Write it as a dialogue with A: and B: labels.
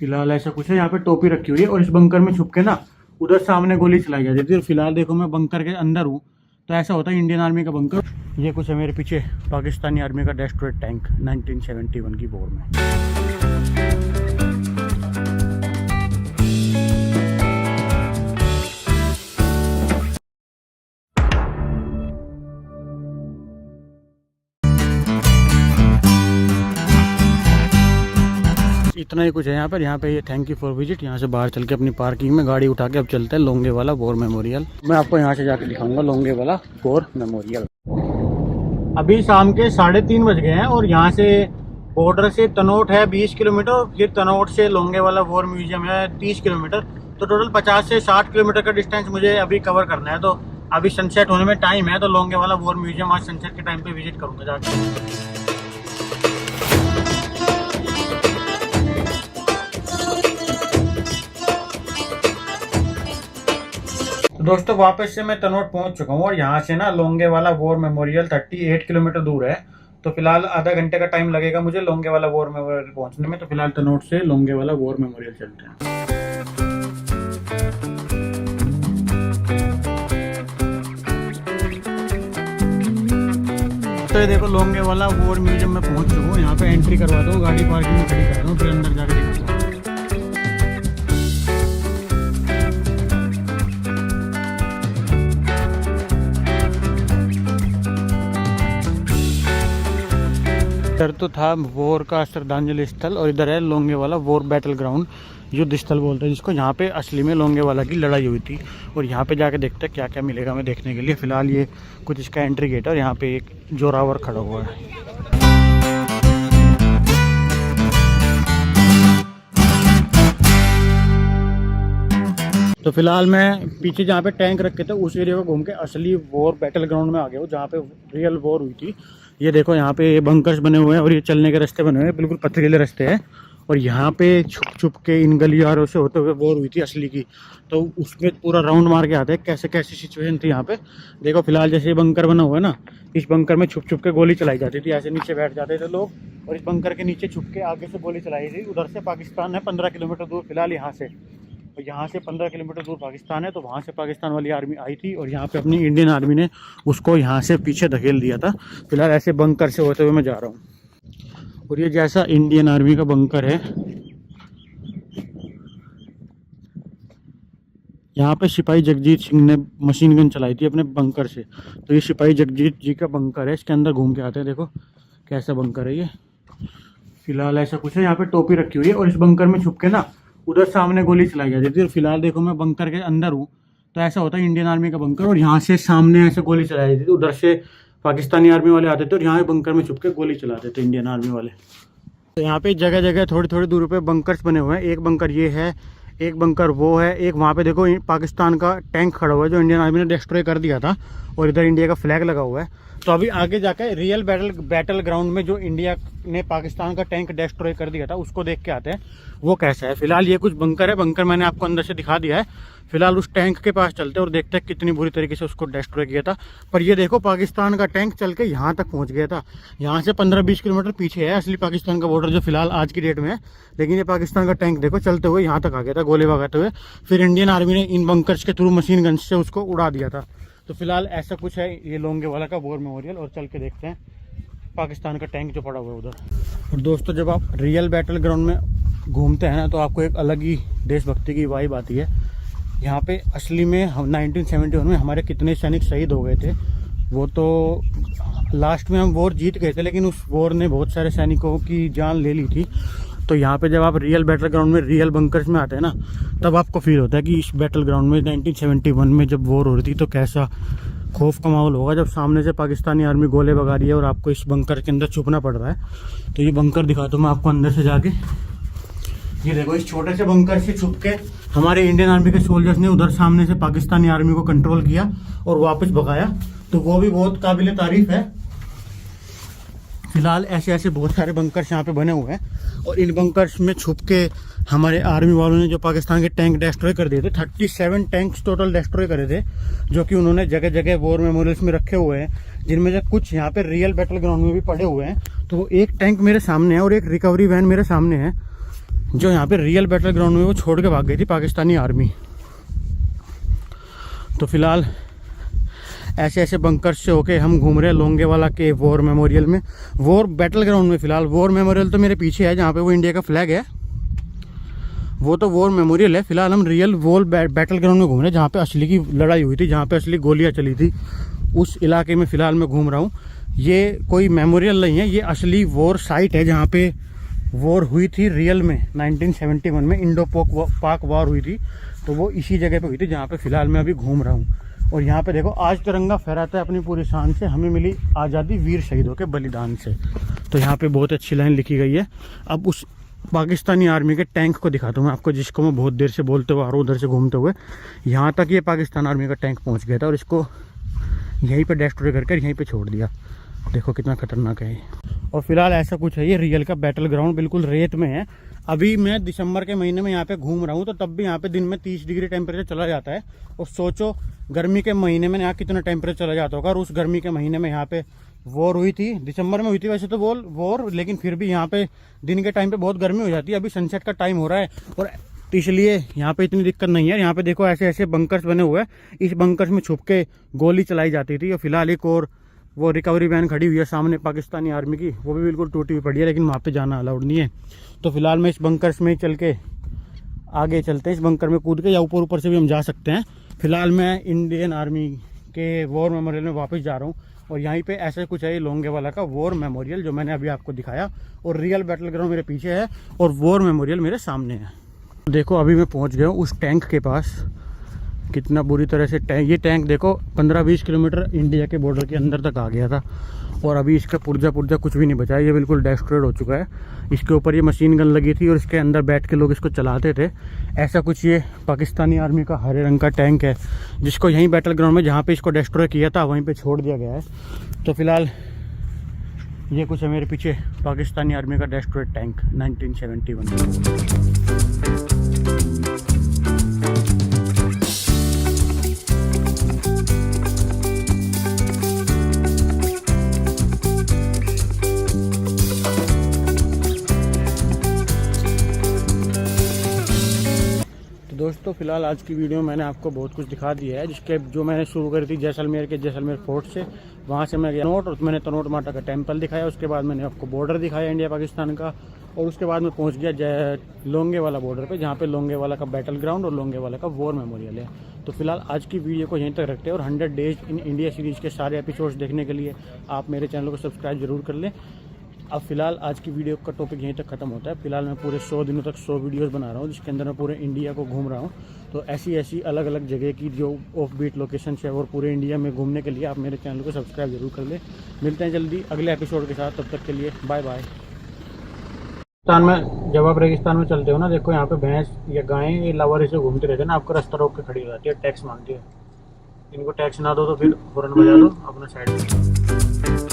A: फिलहाल ऐसा कुछ है, यहाँ पे टोपी रखी हुई है और इस बंकर में छुप के ना उधर सामने गोली चलाई जाती थी। और फिलहाल देखो मैं बंकर के अंदर हूँ, तो ऐसा होता है इंडियन आर्मी का बंकर। ये कुछ है मेरे पीछे पाकिस्तानी आर्मी का डेस्ट्रॉयर टैंक 1971 की वॉर में। इतना ही कुछ है यहाँ पे ये थैंक यू फॉर विजिट। यहाँ से बाहर चल के अपनी पार्किंग में गाड़ी उठा के अब चलते हैं लोंगे वाला वॉर मेमोरियल। मैं आपको यहाँ से जाके दिखाऊंगा लोंगे वाला वॉर मेमोरियल। अभी शाम के 3:30 बज गए हैं और यहाँ से बॉर्डर से तनोट है 20 किलोमीटर और फिर तनोट से लोंगे वाला वॉर म्यूजियम है 30 किलोमीटर। तो टोटल 50 से 60 किलोमीटर का डिस्टेंस मुझे अभी कवर करना है। तो अभी सनसेट होने में टाइम है, तो लोंगे वाला वॉर म्यूजियम आज सनसेट के टाइम पे विजिट करूँगा जाके। दोस्तों वापस से मैं तनोट पहुंच चुका हूं और यहाँ से ना लोंगे वाला वॉर मेमोरियल 38 किलोमीटर दूर है। तो फिलहाल आधा घंटे का टाइम लगेगा मुझे लोंगे वाला वॉर मेमोरियल पहुंचने में। तो फिलहाल तनोट से लोंगे वाला वॉर मेमोरियल चलते हैं। तो ये देखो लोंगे वाला वॉर म्यूजियम में पहुंच चुका हूँ। यहाँ पे एंट्री करवा दो, गाड़ी पार्किंग में खड़ी कर दूँ, फिर अंदर जाके दिखाता हूँ। इधर तो था वॉर का श्रद्धांजलि स्थल और इधर है लोंगे वाला वॉर बैटल ग्राउंड, युद्ध स्थल बोलते हैं जिसको। यहाँ पे असली में लोंगे वाला की लड़ाई हुई थी और यहाँ पे जाके देखते हैं क्या क्या मिलेगा हमें देखने के लिए। फिलहाल ये कुछ इसका एंट्री गेट है और यहाँ पे एक जोरावर खड़ा हुआ है। तो फिलहाल मैं पीछे जहाँ पे टैंक रखे थे उस एरिया को घूम के असली वॉर बैटल ग्राउंड में आ गया हूँ, जहाँ पे रियल वॉर हुई थी। ये देखो यहाँ पे बंकर्स बने हुए हैं और ये चलने के रास्ते बने हुए हैं, बिल्कुल पथरीले रास्ते हैं। और यहाँ पे छुप छुप के इन गलियारों से होते हुए वॉर हुई थी असली की। तो उसमें पूरा राउंड मार के आते हैं कैसे कैसी सिचुएशन थी यहाँ पे। देखो फिलहाल जैसे ये बंकर बना हुआ है ना, इस बंकर में छुप छुप के गोली चलाई जाती थी। ऐसे नीचे बैठ जाते थे लोग और इस बंकर के नीचे छुप के आगे से गोली चलाई थी। उधर से पाकिस्तान है 15 किलोमीटर दूर फिलहाल यहाँ से, और यहाँ से 15 किलोमीटर दूर पाकिस्तान है। तो वहाँ से पाकिस्तान वाली आर्मी आई थी और यहाँ पे अपनी इंडियन आर्मी ने उसको यहाँ से पीछे धकेल दिया था। फिलहाल ऐसे बंकर से होते हुए मैं जा रहा हूँ और ये जैसा इंडियन आर्मी का बंकर है। यहाँ पे सिपाही जगजीत सिंह ने मशीन गन चलाई थी अपने बंकर से। तो ये सिपाही जगजीत जी का बंकर है, इसके अंदर घूम के आते हैं। देखो कैसा बंकर है ये। फिलहाल ऐसा कुछ है, यहाँ पे टोपी रखी हुई है और इस बंकर में छुप के ना उधर सामने गोली चलाई जाती थी। और फिलहाल देखो मैं बंकर के अंदर हूँ, तो ऐसा होता है इंडियन आर्मी का बंकर। और यहाँ से सामने ऐसे गोली चलाई जाती थी, उधर से पाकिस्तानी आर्मी वाले आते थे और यहाँ बंकर में छुप के गोली चलाते थे इंडियन आर्मी वाले। तो यहाँ पे जगह जगह थोड़ी थोड़ी दूर पे बंकर्स बने हुए हैं। एक बंकर ये है, एक बंकर वो है, एक वहाँ पे देखो पाकिस्तान का टैंक खड़ा हुआ है जो इंडियन आर्मी ने डिस्ट्रॉय कर दिया था और इधर इंडिया का फ्लैग लगा हुआ है। तो अभी आगे जाकर रियल बैटल ग्राउंड में जो इंडिया ने पाकिस्तान का टैंक डिस्ट्रॉय कर दिया था उसको देख के आते हैं वो कैसा है। फिलहाल ये कुछ बंकर है, बंकर मैंने आपको अंदर से दिखा दिया है। फिलहाल उस टैंक के पास चलते हैं और देखते हैं कितनी बुरी तरीके से उसको डिस्ट्रॉय किया था। पर ये देखो पाकिस्तान का टैंक चल के यहाँ तक पहुँच गया था। यहाँ से 15-20 किलोमीटर पीछे है असली पाकिस्तान का बॉर्डर जो फिलहाल आज की डेट में है। लेकिन ये पाकिस्तान का टैंक देखो चलते हुए यहाँ तक आ गया था गोले भगाते हुए। फिर इंडियन आर्मी ने इन बंकर्स के थ्रू मशीन गन से उसको उड़ा दिया था। तो फिलहाल ऐसा कुछ है ये लोंगे वाला का वॉर मेमोरियल। और चल के देखते हैं पाकिस्तान का टैंक जो पड़ा हुआ है उधर। और दोस्तों जब आप रियल बैटल ग्राउंड में घूमते हैं ना तो आपको एक अलग ही देशभक्ति की वाइब आती है। यहाँ पे असली में 1971 में हमारे कितने सैनिक शहीद हो गए थे। वो तो लास्ट में हम वॉर जीत गए थे, लेकिन उस वॉर ने बहुत सारे सैनिकों की जान ले ली थी। तो यहाँ पे जब आप रियल बैटल ग्राउंड में रियल बंकर्स में आते हैं ना, तब आपको फील होता है कि इस बैटल ग्राउंड में 1971 में जब वॉर हो रही थी तो कैसा खौफ का माहौल होगा जब सामने से पाकिस्तानी आर्मी गोले भगा रही है और आपको इस बंकर के अंदर छुपना पड़ रहा है। तो ये बंकर दिखाता हूँ मैं आपको अंदर से जाके। ये देखो इस छोटे से बंकर से छुप के हमारे इंडियन आर्मी के सोल्जर्स ने उधर सामने से पाकिस्तानी आर्मी को कंट्रोल किया और वापस भगाया। तो वो भी बहुत काबिल तारीफ है। फिलहाल ऐसे ऐसे बहुत सारे बंकर्स यहाँ पे बने हुए हैं और इन बंकर्स में छुप के हमारे आर्मी वालों ने जो पाकिस्तान के टैंक डिस्ट्रॉय कर दिए थे, 37 टैंक्स टोटल डिस्ट्रॉय करे थे, जो कि उन्होंने जगह जगह वॉर मेमोरियल्स में रखे हुए हैं, जिनमें से कुछ यहाँ पे रियल बैटल ग्राउंड में भी पड़े हुए हैं। तो एक टैंक मेरे सामने है और एक रिकवरी वैन मेरे सामने है। जो यहाँ पे रियल बैटल ग्राउंड में वो छोड़ के भाग गई थी पाकिस्तानी आर्मी। तो फिलहाल ऐसे ऐसे बंकर से होके हम घूम रहे हैं लोंगेवाला के वॉर मेमोरियल में, वॉर बैटल ग्राउंड में। फिलहाल वॉर मेमोरियल तो मेरे पीछे है जहाँ पे वो इंडिया का फ्लैग है, वो तो वॉर मेमोरियल है। फिलहाल हम रियल वॉर बैटल ग्राउंड में घूम रहे हैं जहाँ पे असली की लड़ाई हुई थी, जहाँ पे असली गोलियाँ चली थी, उस इलाके में फिलहाल मैं घूम रहा हूँ। ये कोई मेमोरियल नहीं है, ये असली वॉर साइट है जहाँ पे वॉर हुई थी रियल में 1971 में इंडो पाक वॉर हुई थी। तो वो इसी जगह पे हुई थी जहाँ पे फिलहाल मैं अभी घूम रहा हूँ। और यहाँ पे देखो आज तिरंगा फहराता है अपनी पूरी शान से, हमें मिली आज़ादी वीर शहीदों के बलिदान से। तो यहाँ पे बहुत अच्छी लाइन लिखी गई है। अब उस पाकिस्तानी आर्मी के टैंक को दिखाता हूँ मैं आपको, जिसको मैं बहुत देर से बोलते हुए आ रहा हूँ उधर से घूमते हुए। यहाँ तक ये पाकिस्तान आर्मी का टैंक पहुँच गया था और इसको यहीं पे डिस्ट्रॉय करके यहीं पे छोड़ दिया। देखो कितना खतरनाक है। और फिलहाल ऐसा कुछ है, ये रियल का बैटल ग्राउंड बिल्कुल रेत में है। अभी मैं दिसंबर के महीने में यहाँ पे घूम रहा हूँ तो तब भी यहाँ पे दिन में 30 डिग्री टेम्परेचर चला जाता है। और सोचो गर्मी के महीने में यहाँ कितना टेम्परेचर चला जाता होगा। और उस गर्मी के महीने में यहाँ पे वॉर हुई थी, दिसंबर में हुई थी वैसे तो वॉर, लेकिन फिर भी यहाँ पे दिन के टाइम पे बहुत गर्मी हो जाती है। अभी सनसेट का टाइम हो रहा है और इसलिए यहाँ पे इतनी दिक्कत नहीं है। यहाँ पे देखो ऐसे ऐसे बंकर्स बने हुए हैं, इस बंकर्स में छुप के गोली चलाई जाती थी। और फिलहाल एक और वो रिकवरी वैन खड़ी हुई है सामने पाकिस्तानी आर्मी की, वो भी बिल्कुल टूटी हुई पड़ी है, लेकिन वहाँ पे जाना अलाउड नहीं है। तो फिलहाल मैं इस बंकर्स में चल के आगे चलते हैं, इस बंकर में कूद के, या ऊपर से भी हम जा सकते हैं। फिलहाल मैं इंडियन आर्मी के वॉर मेमोरियल में वापस जा रहा हूँ और यहीं पे ऐसा कुछ है लोंगेवाला का वॉर मेमोरियल जो मैंने अभी आपको दिखाया। और रियल बैटल ग्राउंड मेरे पीछे है और वॉर मेमोरियल मेरे सामने है। देखो अभी मैं पहुँच गया हूँ उस टैंक के पास। कितना बुरी तरह से ये टैंक देखो 15-20 किलोमीटर इंडिया के बॉर्डर के अंदर तक आ गया था और अभी इसका पुर्जा कुछ भी नहीं बचा है, ये बिल्कुल डिस्ट्रॉयड हो चुका है। इसके ऊपर ये मशीन गन लगी थी और इसके अंदर बैठ के लोग इसको चलाते थे। ऐसा कुछ ये पाकिस्तानी आर्मी का हरे रंग का टैंक है, जिसको यहीं बैटल ग्राउंड में जहाँ पे इसको डिस्ट्रॉय किया था वहीं पे छोड़ दिया गया है। तो फिलहाल ये कुछ है मेरे पीछे पाकिस्तानी आर्मी का डिस्ट्रॉयड टैंक 1971। दोस्तों फिलहाल आज की वीडियो में मैंने आपको बहुत कुछ दिखा दिया है, जिसके जो मैंने शुरू करी थी जैसलमेर फोर्ट से, वहाँ से मैं गया तनोट और मैंने तनोट माता का टेंपल दिखाया। उसके बाद मैंने आपको बॉर्डर दिखाया इंडिया पाकिस्तान का और उसके बाद मैं पहुँच गया लोंगेवाला बॉर्डर पे, जहाँ पे लोंगेवाला का बैटल ग्राउंड और लोंगेवाला का वॉर मेमोरियल है। तो फिलहाल आज की वीडियो को यहीं तक रखते हैं और 100 डेज इन इंडिया सीरीज़ के सारे एपिसोड्स देखने के लिए आप मेरे चैनल को सब्सक्राइब जरूर कर लें। अब फिलहाल आज की वीडियो का टॉपिक यहीं तक खत्म होता है। फिलहाल मैं पूरे 100 दिनों तक 100 वीडियोस बना रहा हूँ, जिसके अंदर मैं पूरे इंडिया को घूम रहा हूँ। तो ऐसी अलग अलग जगह की जो ऑफ बीट लोकेशन है और पूरे इंडिया में घूमने के लिए आप मेरे चैनल को सब्सक्राइब जरूर कर लें। मिलते हैं जल्दी अगले एपिसोड के साथ, तब तक के लिए बाय बाय। रेगिस्तान में जब आप रेगिस्तान में चलते हो ना, देखो यहाँ पे भैंस या गायें ये लावारी से घूमते रहते हैं ना, आपको रास्ता रोक के खड़ी हो जाती है, टैक्स मांगती है। इनको टैक्स ना दो तो फिर हॉर्न बजा दो अपना साइड में।